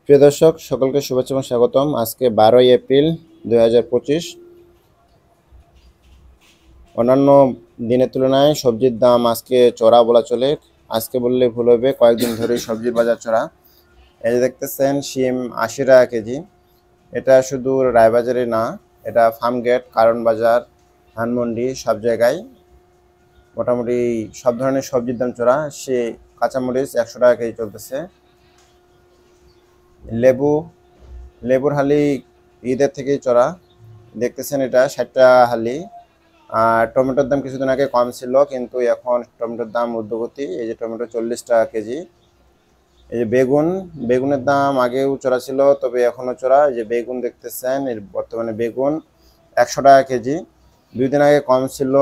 প্রিয় দর্শক সকলকে শুভেচ্ছা এবং স্বাগতম। আজকে 12 এপ্রিল 2025। অন্যান্য দিনের তুলনায় সবজির দাম আজকে চড়া বলা চলে। আজকে বললে ভুল হবে, কয়েকদিন ধরেই সবজির বাজার চড়া। এই যে দেখতেছেন শিম 80 টাকা কেজি। এটা শুধু রায়বাজারে না, এটা ফার্মগেট, কারণ বাজার, ধানমন্ডি সব জায়গায় মোটামুটি সব ধরনের সবজির দাম চড়া। সে কাঁচামরিচ 100 টাকা কেজি চলতেছে। লেবুর হালি ঈদের থেকেই চড়া, দেখতেছেন এটা 60 টাকা হালি। আর টমেটোর দাম কিছুদিন আগে কম ছিল, কিন্তু এখন টমেটোর দাম ঊর্ধ্বগতি। এই যে টমেটো 40 টাকা কেজি। এই যে বেগুনের দাম আগেও চড়া ছিল, তবে এখনও চড়া। এই যে বেগুন দেখতেছেন, এর বর্তমানে বেগুন 100 টাকা কেজি। 2 দিন আগে কম ছিল,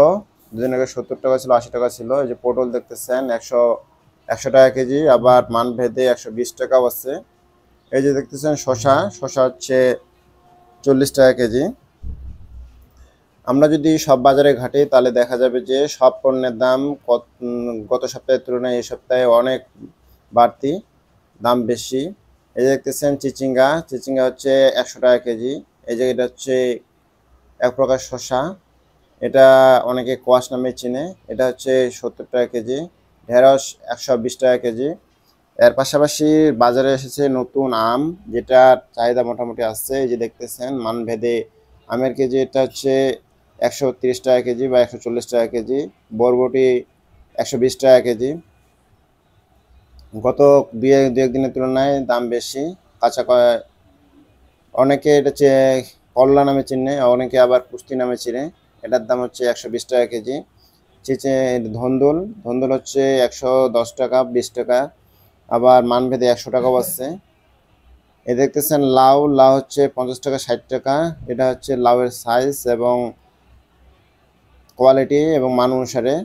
2 দিন আগে 70 টাকা ছিল, 80 টাকা ছিল। এই যে পটল দেখতেছেন 100 টাকা কেজি, আবার মানভেদে 120 টাকাও আছে। এই যে দেখতেছেন শশা হচ্ছে 40 টাকা কেজি। আমরা যদি সব বাজারে ঘাটি তাহলে দেখা যাবে যে সব পণ্যের দাম গত সপ্তাহের তুলনায় এই সপ্তাহে অনেক বাড়তি, দাম বেশি। এই যে দেখতেছেন চিচিঙ্গা হচ্ছে 100 টাকা কেজি। এই যে এটা হচ্ছে এক প্রকার শসা, এটা অনেকে কোয়াশ নামে চিনে। এটা হচ্ছে 70 টাকা কেজি। ঢেঁড়স 120 টাকা কেজি। এর পাশাপাশি বাজারে এসেছে নতুন আম, যেটার চাহিদা মোটামুটি আসছে। এই যে দেখতেছেন মানভেদে আমের কেজি, এটা হচ্ছে 130 টাকা কেজি বা 140 টাকা কেজি। বরবটি 120 টাকা কেজি। গত দু একদিনের তুলনায় দাম বেশি। অনেকে এটা করলা নামে চিনে, অনেকে আবার পুষ্টি নামে চিনে। এটার দাম হচ্ছে 120 টাকা কেজি। ধন্দুল হচ্ছে 110 টাকা, 20 টাকা। আবার মানভেদে 100 টাকাও আছে। এই দেখতেছেন লাউ হচ্ছে 50 টাকা, 60 টাকা। এটা হচ্ছে লাউয়ের সাইজ এবং কোয়ালিটি এবং মান অনুসারে।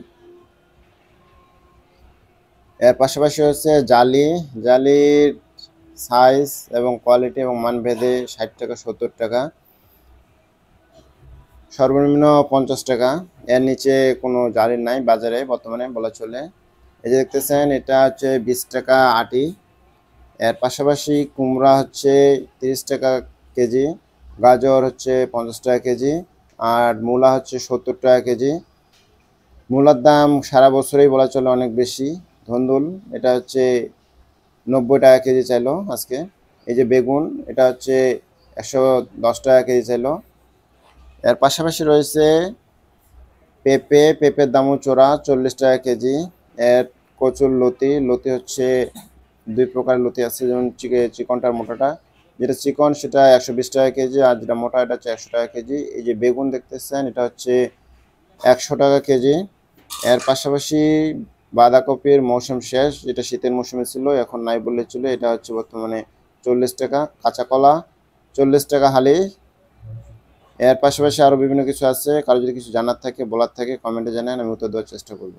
এর পাশাপাশি হচ্ছে জালির সাইজ এবং কোয়ালিটি এবং মান ভেদে 60 টাকা, 70 টাকা, সর্বনিম্ন 50 টাকা। এর নিচে কোনো জালির নাই বাজারে বর্তমানে বলা চলে। এই যে দেখতেছেন এটা হচ্ছে 20 টাকা আটি। এর পাশাপাশি কুমড়া হচ্ছে 30 টাকা কেজি, গাজর হচ্ছে 50 টাকা কেজি, আর মূলা হচ্ছে 70 টাকা কেজি। মূলার দাম সারা বছরই বলা চলে অনেক বেশি। ধন্দুল এটা হচ্ছে 90 টাকা কেজি চাইলো আজকে। এই যে বেগুন, এটা হচ্ছে 110 টাকা কেজি চাইলো। এর পাশাপাশি রয়েছে পেঁপের দামও চড়া, 40 টাকা কেজি। এর কচুর লতি হচ্ছে 2 প্রকার লতি আছে, যেমন চিকনটা মোটাটা। যেটা চিকন সেটা 120 টাকা কেজি, আর যেটা মোটা এটা হচ্ছে 100 টাকা কেজি। এই যে বেগুন দেখতেছেন, এটা হচ্ছে 100 টাকা কেজি। এর পাশাপাশি বাঁধাকপির মৌসুম শেষ, যেটা শীতের মৌসুমে ছিল, এখন নাই বললে চলে। এটা হচ্ছে বর্তমানে 40 টাকা। কাঁচা কলা 40 টাকা হালি। এর পাশাপাশি আরও বিভিন্ন কিছু আছে। কারো যদি কিছু জানার থাকে, বলার থাকে, কমেন্টে জানান, আমি উত্তর দেওয়ার চেষ্টা করব।